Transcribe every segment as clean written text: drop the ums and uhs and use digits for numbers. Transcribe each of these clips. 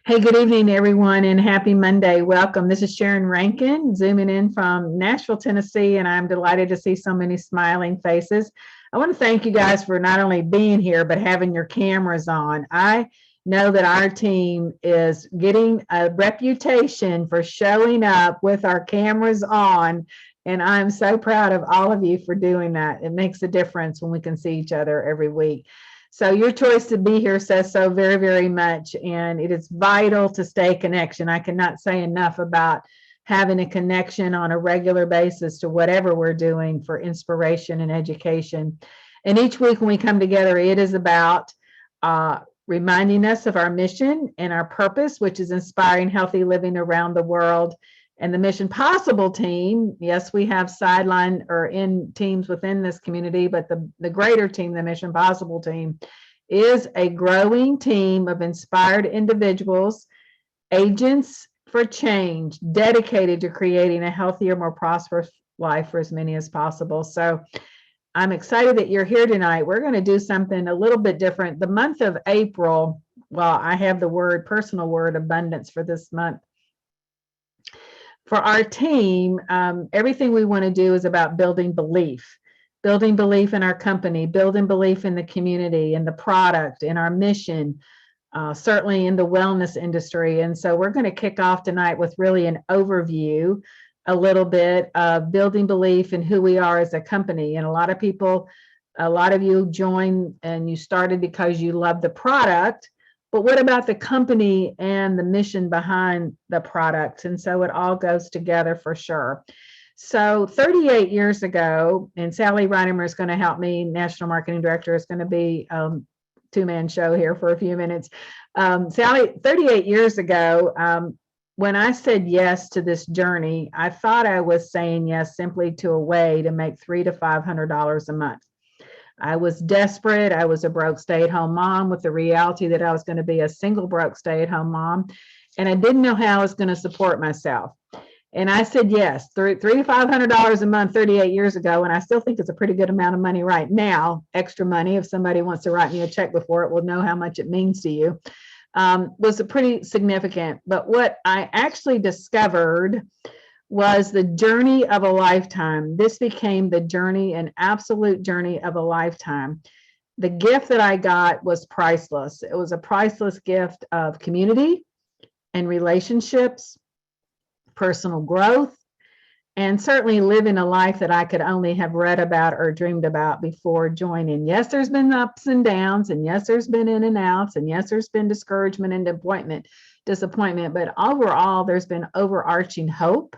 Hey, good evening, everyone, and happy Monday. Welcome. This is Sharon Rankin, zooming in from Nashville, Tennessee, and I'm delighted to see so many smiling faces. I want to thank you guys for not only being here, but having your cameras on. I know that our team is getting a reputation for showing up with our cameras on, and I'm so proud of all of you for doing that. It makes a difference when we can see each other every week. So your choice to be here says so very, very much, and it is vital to stay connection. I cannot say enough about having a connection on a regular basis to whatever we're doing for inspiration and education. And each week when we come together, it is about reminding us of our mission and our purpose, which is inspiring healthy living around the world. And the Mission Possible team, yes, we have sideline or in teams within this community, but the greater team, the Mission Possible team, is a growing team of inspired individuals, agents for change, dedicated to creating a healthier, more prosperous life for as many as possible. So I'm excited that you're here tonight. We're going to do something a little bit different. The month of April, well, I have the personal word abundance for this month. For our team, everything we want to do is about building belief in our company, building belief in the community, in the product, in our mission, certainly in the wellness industry. And so we're going to kick off tonight with really an overview, a little bit of building belief in who we are as a company. And a lot of you joined and you started because you love the product. But what about the company and the mission behind the product? And so it all goes together for sure. So 38 years ago, and Sally Reinimer is going to help me, National Marketing Director, is going to be two-man show here for a few minutes. Sally, 38 years ago, when I said yes to this journey, I thought I was saying yes simply to a way to make $300 to $500 a month. I was desperate. I was a broke stay-at-home mom with the reality that I was going to be a single broke stay-at-home mom, and I didn't know how I was going to support myself. And I said yes, $300 to $500 a month 38 years ago, and I still think it's a pretty good amount of money right now, extra money. If somebody wants to write me a check before it, will know how much it means to you. Was a pretty significant. But what I actually discovered was the journey of a lifetime. This became the journey, an absolute journey of a lifetime. The gift that I got was priceless. It was a priceless gift of community and relationships, personal growth, and certainly living a life that I could only have read about or dreamed about before joining. Yes, there's been ups and downs, and yes, there's been in and outs, and yes, there's been discouragement and disappointment, but overall, there's been overarching hope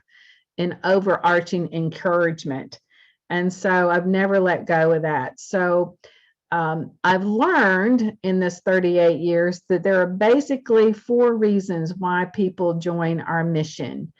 and overarching encouragement. And so I've never let go of that. So I've learned in this 38 years that there are basically 4 reasons why people join our mission.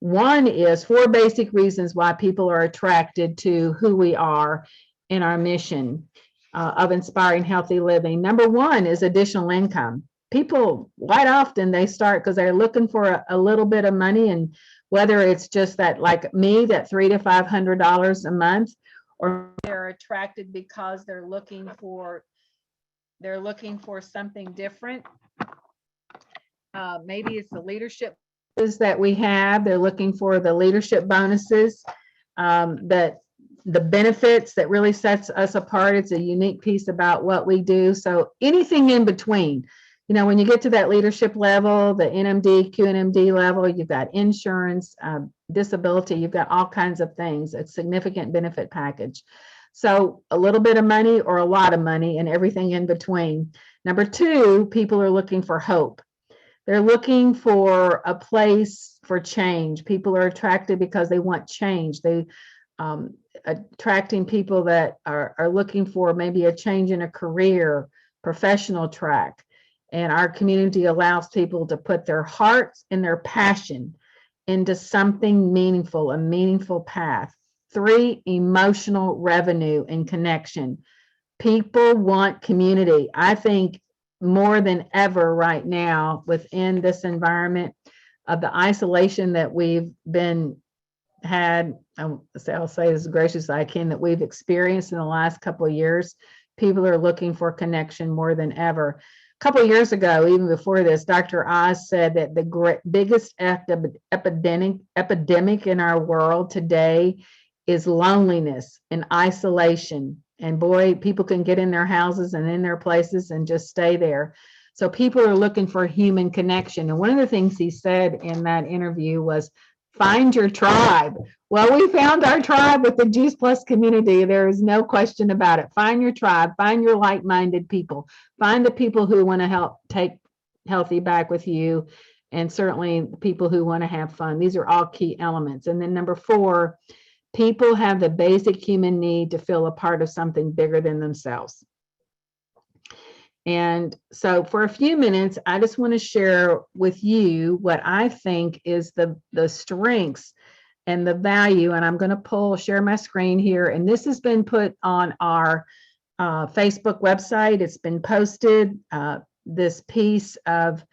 One is 4 basic reasons why people are attracted to who we are in our mission of inspiring healthy living. Number 1 is additional income. People quite often they start because they're looking for a little bit of money, and whether it's just that, like me, that $300 to $500 a month, or they're attracted because they're looking for something different. Maybe it's the leadership that we have. They're looking for the leadership bonuses, that the benefits that really sets us apart. It's a unique piece about what we do. So anything in between. You know, when you get to that leadership level, the NMD, QNMD level, you've got insurance, disability, you've got all kinds of things, a significant benefit package. So a little bit of money or a lot of money and everything in between. Number 2, people are looking for hope. They're looking for a place for change. People are attracted because they want change. They attracting people that are looking for maybe a change in a career, professional track. And our community allows people to put their hearts and their passion into something meaningful, a meaningful path. 3, emotional revenue and connection. People want community. I think more than ever right now within this environment of the isolation that we've had, I'll say as gracious as I can, that we've experienced in the last couple of years, people are looking for connection more than ever. couple of years ago, even before this, Dr. Oz said that the biggest epidemic in our world today is loneliness and isolation. And boy, people can get in their houses and in their places and just stay there. So people are looking for human connection. And one of the things he said in that interview was, find your tribe. Well, we found our tribe with the Juice Plus community. There is no question about it. Find your tribe, find your like-minded people, find the people who want to help take healthy back with you, and certainly people who want to have fun. These are all key elements. And then number 4, people have the basic human need to feel a part of something bigger than themselves. And so for a few minutes, I just want to share with you what I think is the strengths and the value. And I'm going to share my screen here. And this has been put on our Facebook website. It's been posted, this piece of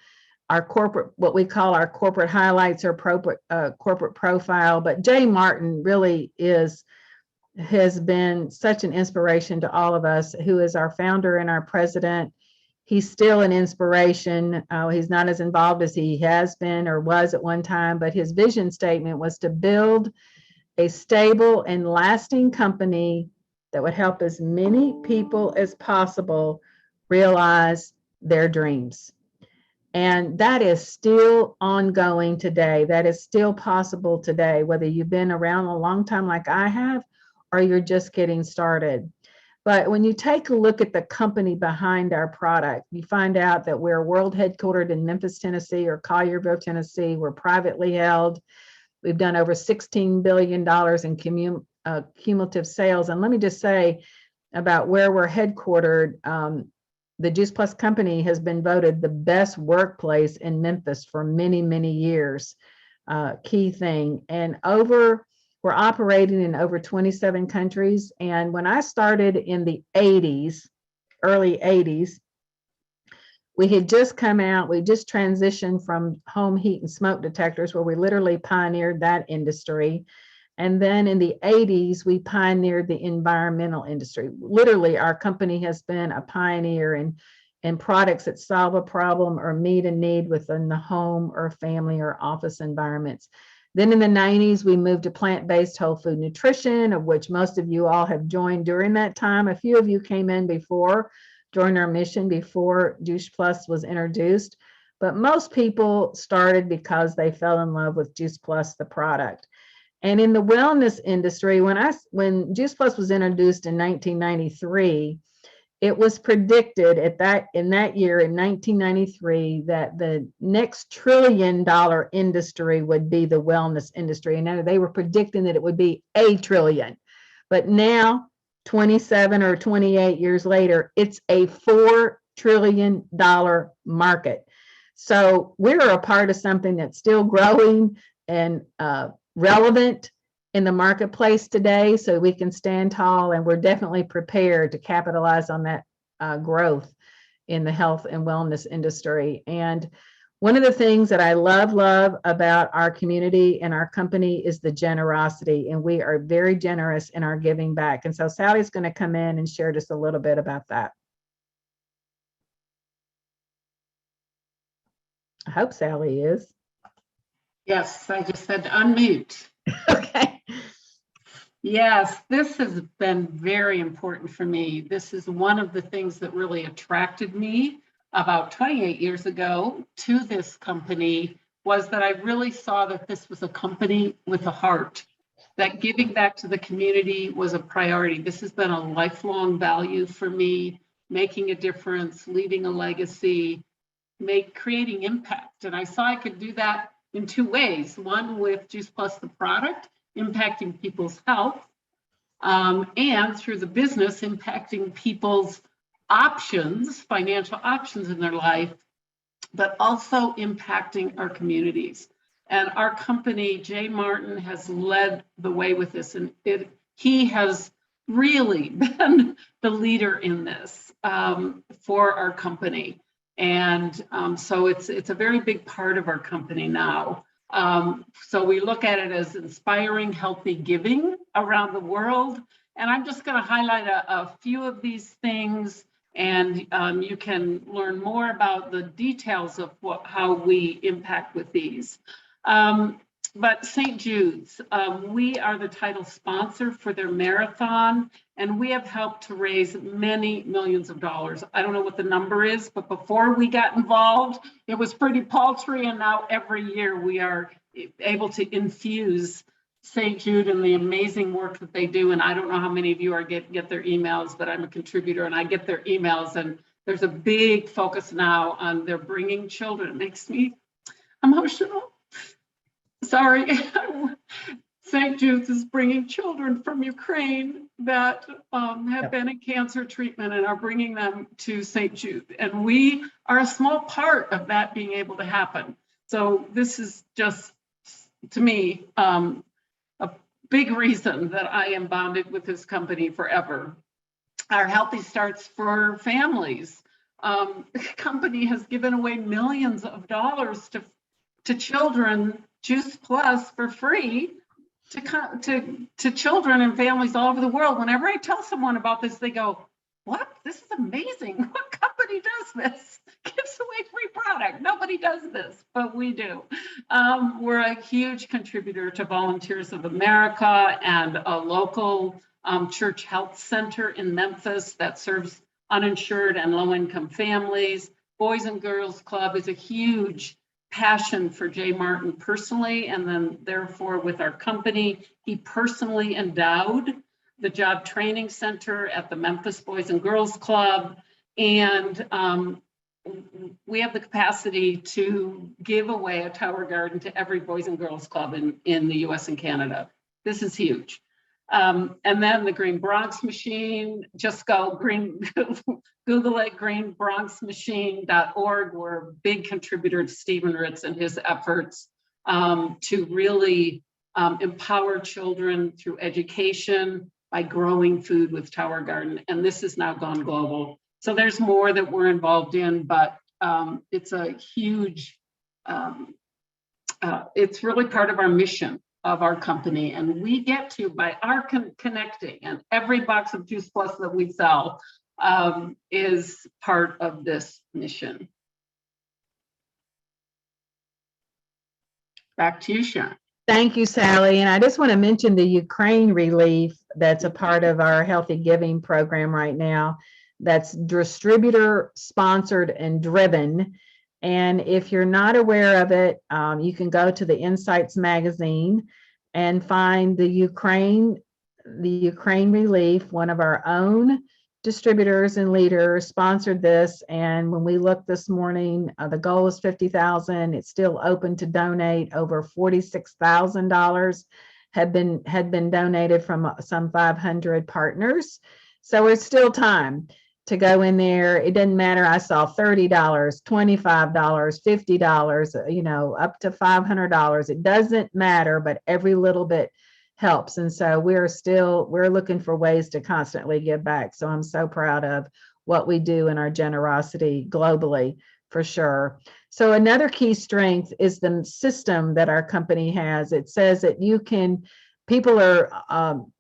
our corporate, what we call our corporate highlights or corporate profile. But Jay Martin really has been such an inspiration to all of us, who is our founder and our president. He's still an inspiration. He's not as involved as he has been or was at one time, but his vision statement was to build a stable and lasting company that would help as many people as possible realize their dreams. And that is still ongoing today. That is still possible today, whether you've been around a long time like I have, or you're just getting started. But when you take a look at the company behind our product, you find out that we're world headquartered in Memphis, Tennessee, or Collierville, Tennessee. We're privately held. We've done over $16 billion in cumulative sales. And let me just say about where we're headquartered, the Juice Plus company has been voted the best workplace in Memphis for many, many years. Key thing. And we're operating in over 27 countries. And when I started in the 80s, early 80s, we had just come out, we just transitioned from home heat and smoke detectors, where we literally pioneered that industry. And then in the 80s, we pioneered the environmental industry. Literally, our company has been a pioneer in products that solve a problem or meet a need within the home or family or office environments. Then in the 90s, we moved to plant-based whole food nutrition, of which most of you all have joined during that time. A few of you came in before, joined our mission before Juice Plus was introduced. But most people started because they fell in love with Juice Plus, the product. And in the wellness industry, when Juice Plus was introduced in 1993, it was predicted in that year, in 1993, that the next $1 trillion industry would be the wellness industry. And they were predicting that it would be $1 trillion. But now, 27 or 28 years later, it's a $4 trillion market. So we're a part of something that's still growing and relevant in the marketplace today, so we can stand tall, and we're definitely prepared to capitalize on that growth in the health and wellness industry. And one of the things that I love about our community and our company is the generosity, and we are very generous in our giving back. And so Sally's going to come in and share just a little bit about that. I hope Sally is. Yes, I just said unmute. Okay. Yes, this has been very important for me. This is one of the things that really attracted me about 28 years ago to this company, was that I really saw that this was a company with a heart, that giving back to the community was a priority. This has been a lifelong value for me, making a difference, leaving a legacy, creating impact. And I saw I could do that in 2 ways. One, with Juice Plus, the product, impacting people's health, and through the business, impacting people's options, financial options in their life, but also impacting our communities. And our company, Jay Martin, has led the way with this, and he has really been the leader in this for our company. And so it's a very big part of our company now. So we look at it as inspiring healthy giving around the world. And I'm just going to highlight a few of these things And you can learn more about the details of how we impact with these. But St. Jude's, we are the title sponsor for their marathon, and we have helped to raise many millions of dollars. I don't know what the number is, but before we got involved, it was pretty paltry, and now every year we are able to infuse St. Jude and the amazing work that they do. And I don't know how many of you are get their emails, but I'm a contributor and I get their emails, and there's a big focus now on their bringing children. It makes me emotional. Sorry. St. Jude's is bringing children from Ukraine that have been in cancer treatment and are bringing them to St. Jude. And we are a small part of that being able to happen. So this is just, to me, a big reason that I am bonded with this company forever. Our Healthy Starts for Families. The company has given away millions of dollars to children, Juice Plus, for free to children and families all over the world. Whenever I tell someone about this, they go, "What? This is amazing. What company does this? Gives away free product. Nobody does this, but we do." We're a huge contributor to Volunteers of America and a local church health center in Memphis that serves uninsured and low-income families. Boys and Girls Club is a huge passion for Jay Martin personally, and then therefore with our company. He personally endowed the Job Training Center at the Memphis Boys and Girls Club, and we have the capacity to give away a tower garden to every Boys and Girls Club in the US and Canada. This is huge. And then the Green Bronx Machine, just go Google it, greenbronxmachine.org. We're a big contributor to Stephen Ritz and his efforts to really empower children through education by growing food with Tower Garden. And this has now gone global. So there's more that we're involved in, but it's a huge, it's really part of our mission of our company. And we get to, by our connecting, and every box of Juice Plus that we sell is part of this mission. Back to you, Sharon. Thank you, Sally. And I just want to mention the Ukraine relief that's a part of our Healthy Giving program right now. That's distributor sponsored and driven. And if you're not aware of it, you can go to the Insights magazine and find the Ukraine relief. One of our own distributors and leaders sponsored this. And when we looked this morning, the goal is $50,000. It's still open to donate. Over $46,000 had been donated from some 500 partners. So it's still time to go in there. It doesn't matter. I saw $30, $25, $50, up to $500. It doesn't matter, but every little bit helps. And so we're looking for ways to constantly give back. So I'm so proud of what we do and our generosity globally, for sure. So another key strength is the system that our company has. It says that people are,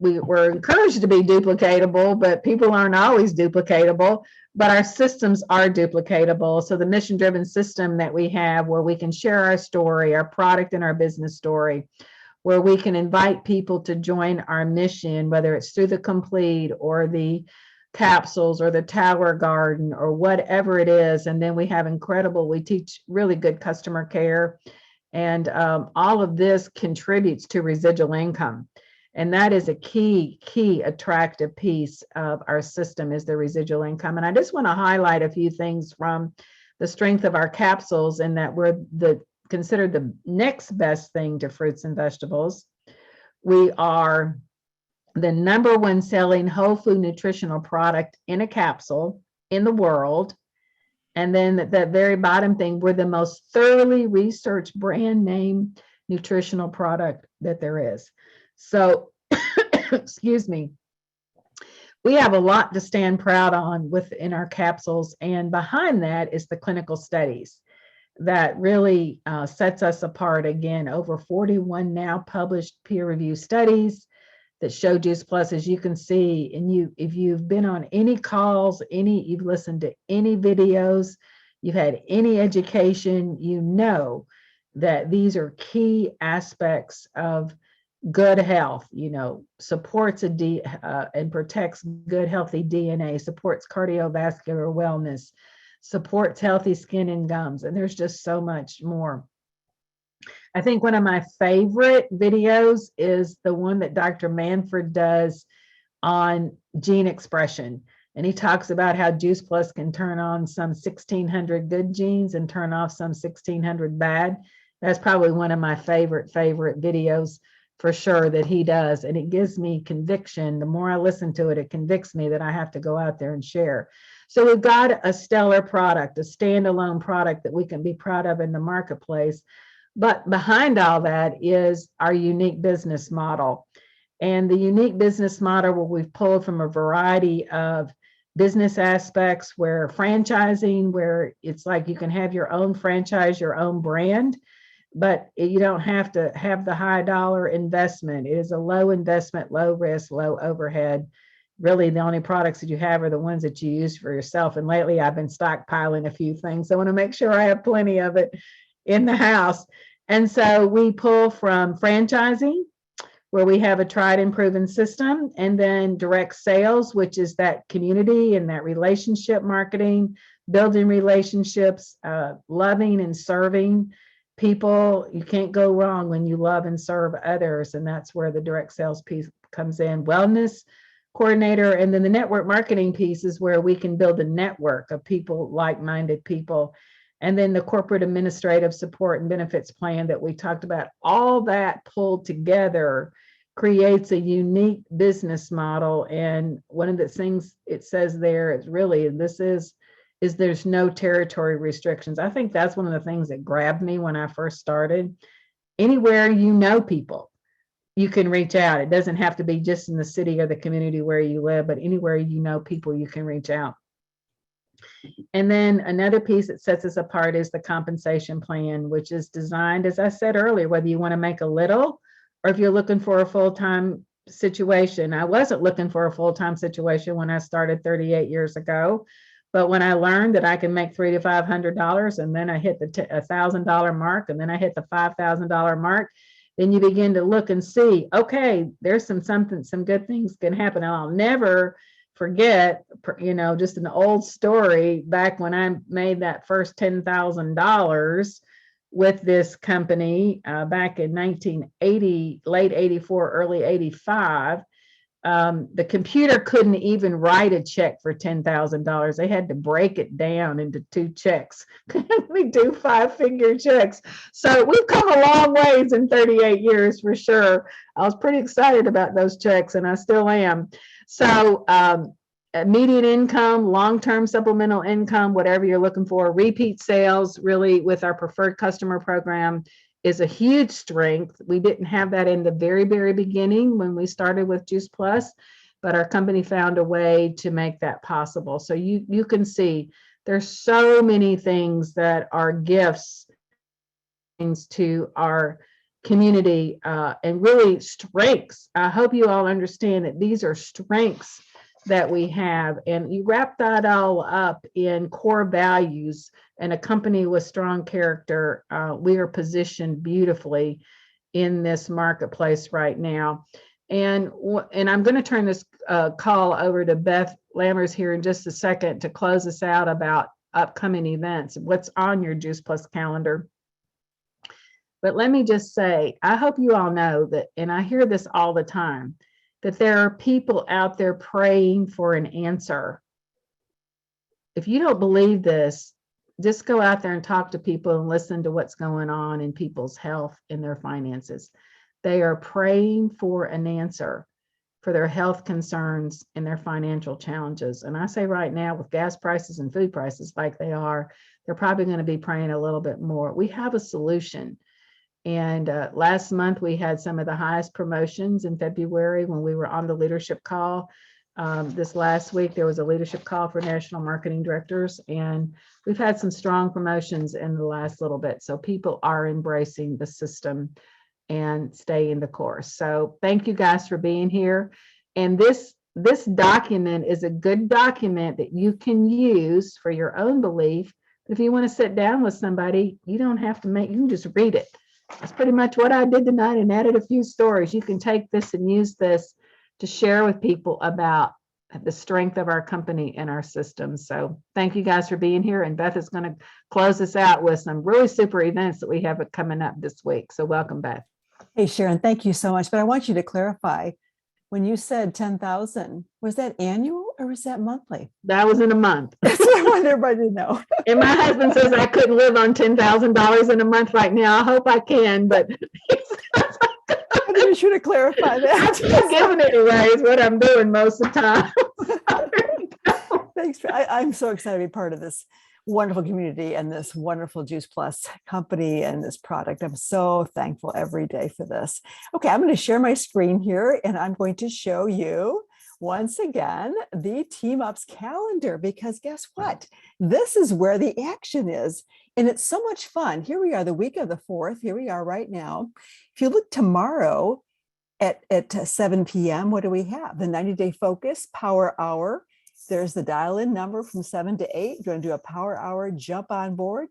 we're encouraged to be duplicatable, but people aren't always duplicatable, but our systems are duplicatable. So the mission-driven system that we have, where we can share our story, our product and our business story, where we can invite people to join our mission, whether it's through the Complete or the capsules or the Tower Garden or whatever it is. And then we teach really good customer care. And all of this contributes to residual income. And that is a key attractive piece of our system, is the residual income. And I just want to highlight a few things from the strength of our capsules, in that we're considered the next best thing to fruits and vegetables. We are the #1 selling whole food nutritional product in a capsule in the world. And then that very bottom thing, we're the most thoroughly researched brand name nutritional product that there is. So, excuse me, we have a lot to stand proud on within our capsules. And behind that is the clinical studies that really sets us apart. Again, over 41 now published peer-reviewed studies that show Juice Plus. As you can see, and if you've been on any calls, you've listened to any videos, you've had any education, you know that these are key aspects of good health. Supports and protects good healthy DNA, supports cardiovascular wellness, supports healthy skin and gums, and there's just so much more. I think one of my favorite videos is the one that Dr. Manfred does on gene expression. And he talks about how Juice Plus can turn on some 1,600 good genes and turn off some 1,600 bad. That's probably one of my favorite videos for sure that he does. And it gives me conviction. The more I listen to it, it convicts me that I have to go out there and share. So we've got a stellar product, a standalone product that we can be proud of in the marketplace. But behind all that is our unique business model. And the unique business model where we've pulled from a variety of business aspects, where franchising, where it's like you can have your own franchise, your own brand, but you don't have to have the high dollar investment. It is a low investment, low risk, low overhead. Really, the only products that you have are the ones that you use for yourself. And lately I've been stockpiling a few things. I want to make sure I have plenty of it in the house. And so we pull from franchising, where we have a tried and proven system, and then direct sales, which is that community and that relationship marketing, building relationships, loving and serving people. You can't go wrong when you love and serve others. And that's where the direct sales piece comes in. Wellness coordinator. And then the network marketing piece is where we can build a network of people, like-minded people. And then the corporate administrative support and benefits plan that we talked about, all that pulled together creates a unique business model. And one of the things it says there is really, this is there's no territory restrictions. I think that's one of the things that grabbed me when I first started. Anywhere you know people, you can reach out. It doesn't have to be just in the city or the community where you live, but anywhere you know people, you can reach out. And then another piece that sets us apart is the compensation plan, which is designed, as I said earlier, whether you want to make a little or if you're looking for a full-time situation. I wasn't looking for a full-time situation when I started 38 years ago, but when I learned that I can make $300 to $500, and then I hit the $1,000 mark, and then I hit the $5,000 mark, then you begin to look and see, okay, there's some good things can happen. And I'll never forget, just an old story back when I made that first $10,000 with this company back in 1980, late 84, early 85. The computer couldn't even write a check for $10,000. They had to break it down into 2 checks. We do 5-figure checks. So we've come a long ways in 38 years for sure. I was pretty excited about those checks, and I still am. So immediate income, long-term supplemental income, whatever you're looking for, repeat sales, really with our preferred customer program is a huge strength. We didn't have that in the very, very beginning when we started with Juice Plus, but our company found a way to make that possible. So you can see there's so many things that are gifts to our community and really strengths. I hope you all understand that these are strengths that we have, and you wrap that all up in core values and a company with strong character. We are positioned beautifully in this marketplace right now. And I'm going to turn this call over to Beth Lammers here in just a second to close us out about upcoming events, what's on your Juice Plus calendar. But let me just say, I hope you all know that, and I hear this all the time, that there are people out there praying for an answer. If you don't believe this, just go out there and talk to people and listen to what's going on in people's health and their finances. They are praying for an answer for their health concerns and their financial challenges. And I say right now, with gas prices and food prices like they are, they're probably going to be praying a little bit more. We have a solution. And last month, we had some of the highest promotions in February when we were on the leadership call. This last week, there was a leadership call for national marketing directors, and we've had some strong promotions in the last little bit. So people are embracing the system and staying the course. So thank you guys for being here. And this document is a good document that you can use for your own belief. If you want to sit down with somebody, you don't have to you can just read it. That's pretty much what I did tonight and added a few stories. You can take this and use this to share with people about the strength of our company and our systems. So thank you guys for being here. And Beth is going to close us out with some really super events that we have coming up this week. So welcome, Beth. Hey, Sharon, thank you so much. But I want you to clarify, when you said 10,000, was that annual or was that monthly? That was in a month. That's what I want everybody to know. And my husband says I couldn't live on $10,000 in a month right now. I hope I can, but I think you should have clarified I'm that. just giving it away is what I'm doing most of the time. Thanks. I'm so excited to be part of this wonderful community and this wonderful Juice Plus company and this product. I'm so thankful every day for this. Okay, I'm going to share my screen here and I'm going to show you once again the Team Ups calendar, because guess what? This is where the action is. And it's so much fun. Here we are, the week of the 4th. Here we are right now. If you look tomorrow at 7 p.m., what do we have? The 90-day focus power hour. There's the dial-in number from 7 to 8. You're going to do a power hour, jump on board,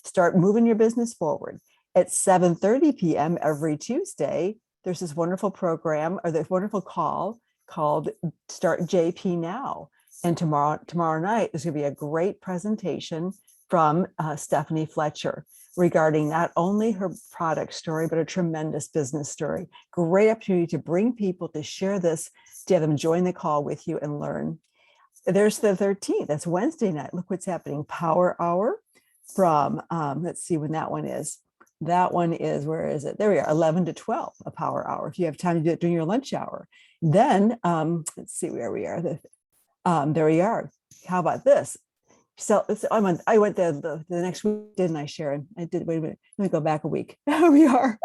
start moving your business forward. At 7:30 p.m. every Tuesday, there's this wonderful program or this wonderful call called Start JP Now. And tomorrow night, there's going to be a great presentation from Stephanie Fletcher regarding not only her product story, but a tremendous business story. Great opportunity to bring people to share this, to have them join the call with you and learn. There's the 13th, that's Wednesday night. Look what's happening. Power hour from, let's see when that one is. That one is, where is it? There we are, 11 to 12, a power hour. If you have time to do it during your lunch hour. Then, let's see where we are. There we are. How about this? So I went there the next week, didn't I, Sharon? I did. Wait a minute. Let me go back a week. Here we are.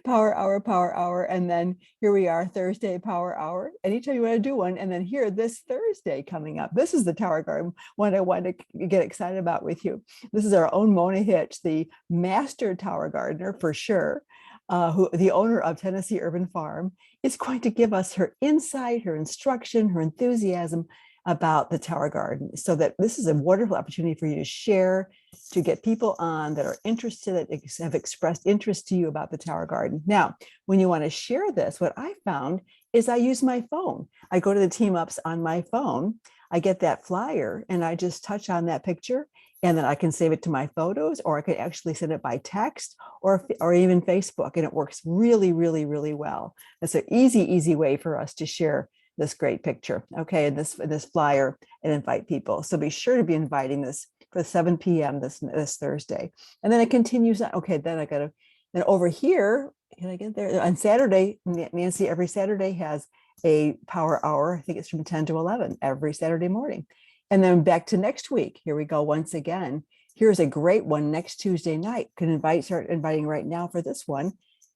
Power hour. And then here we are, Thursday, power hour. Anytime you want to do one. And then here, this Thursday coming up. This is the Tower Garden one I wanted to get excited about with you. This is our own Mona Hitch, the master Tower Gardener for sure, who the owner of Tennessee Urban Farm, is going to give us her insight, her instruction, her enthusiasm about the Tower Garden, so that this is a wonderful opportunity for you to share, to get people on that are interested, that have expressed interest to you about the Tower Garden. Now, when you want to share this, what I found is I use my phone. I go to the Team Ups on my phone, I get that flyer and I just touch on that picture, and then I can save it to my photos, or I could actually send it by text or even Facebook, and it works really, really, really well. It's an easy way for us to share this great picture, okay, and this flyer, and invite people. So be sure to be inviting this for 7 p.m. this Thursday. And then it continues. Okay, then then over here, can I get there? On Saturday, Nancy every Saturday has a power hour. I think it's from 10 to 11 every Saturday morning. And then back to next week. Here we go once again. Here's a great one next Tuesday night. Start inviting right now for this one.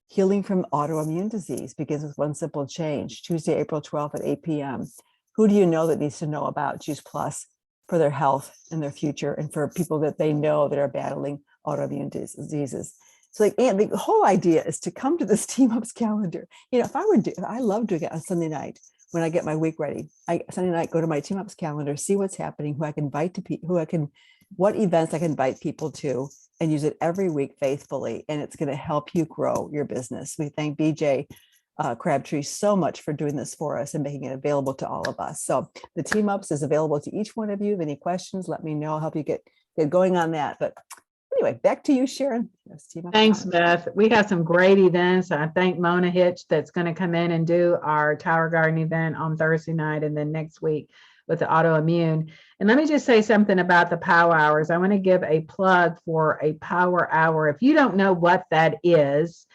Healing from autoimmune disease begins with one simple change. Tuesday, April 12th at 8 p.m. Who do you know that needs to know about Juice Plus for their health and their future, and for people that they know that are battling autoimmune diseases? So the whole idea is to come to this Team Ups calendar. If I love doing it on Sunday night when I get my week ready. Sunday night, go to my Team Ups calendar, see what's happening, who I can invite to people, what events I can invite people to, and use it every week faithfully. And it's going to help you grow your business. We thank BJ Crabtree so much for doing this for us and making it available to all of us. So the Team Ups is available to each one of you. If any questions, let me know. I'll help you get going on that. But anyway, back to you, Sharon. Thanks, Beth. We have some great events. I thank Mona Hitch that's going to come in and do our Tower Garden event on Thursday night, and then next week with the autoimmune. And let me just say something about the power hours. I want to give a plug for a power hour. If you don't know what that is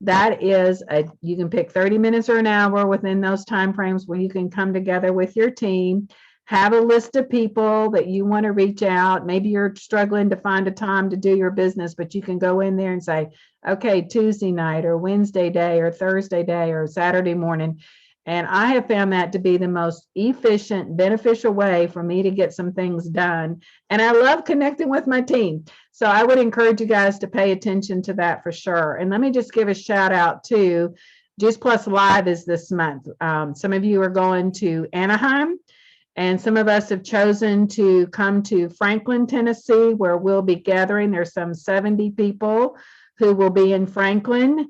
you can pick 30 minutes or an hour within those timeframes where you can come together with your team, have a list of people that you want to reach out. Maybe you're struggling to find a time to do your business, but you can go in there and say, okay, Tuesday night or Wednesday day or Thursday day or Saturday morning, And I have found that to be the most efficient, beneficial way for me to get some things done. And I love connecting with my team. So I would encourage you guys to pay attention to that for sure. And let me just give a shout out to Juice Plus Live is this month. Some of you are going to Anaheim, and some of us have chosen to come to Franklin, Tennessee, where we'll be gathering. There's some 70 people who will be in Franklin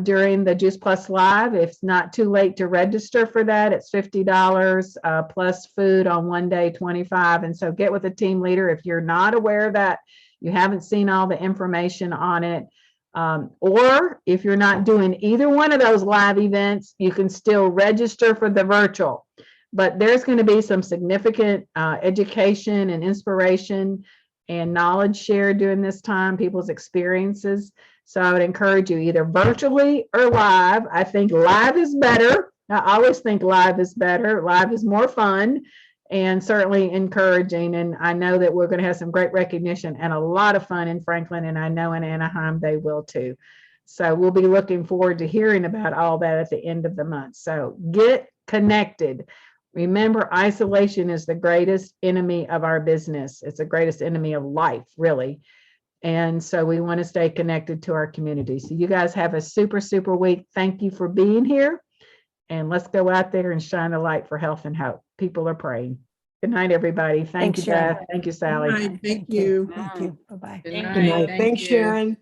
during the Juice Plus Live. It's not too late to register for that. It's $50 plus food on one day, $25. And so get with a team leader. If you're not aware of that, you haven't seen all the information on it, or if you're not doing either one of those live events, you can still register for the virtual. But there's going to be some significant education and inspiration and knowledge shared during this time, people's experiences. So I would encourage you either virtually or live. I think live is better. I always think live is better. Live is more fun and certainly encouraging. And I know that we're going to have some great recognition and a lot of fun in Franklin. And I know in Anaheim they will too. So we'll be looking forward to hearing about all that at the end of the month. So get connected. Remember, isolation is the greatest enemy of our business. It's the greatest enemy of life, really. And so we want to stay connected to our community. So you guys have a super, super week. Thank you for being here. And let's go out there and shine a light for health and hope. People are praying. Good night, everybody. Thank Thanks, you, Sharon. Beth. Thank you, Sally. All right, thank you. Thank you. Bye-bye. Good Good night. night. Thank Thanks, you. Sharon.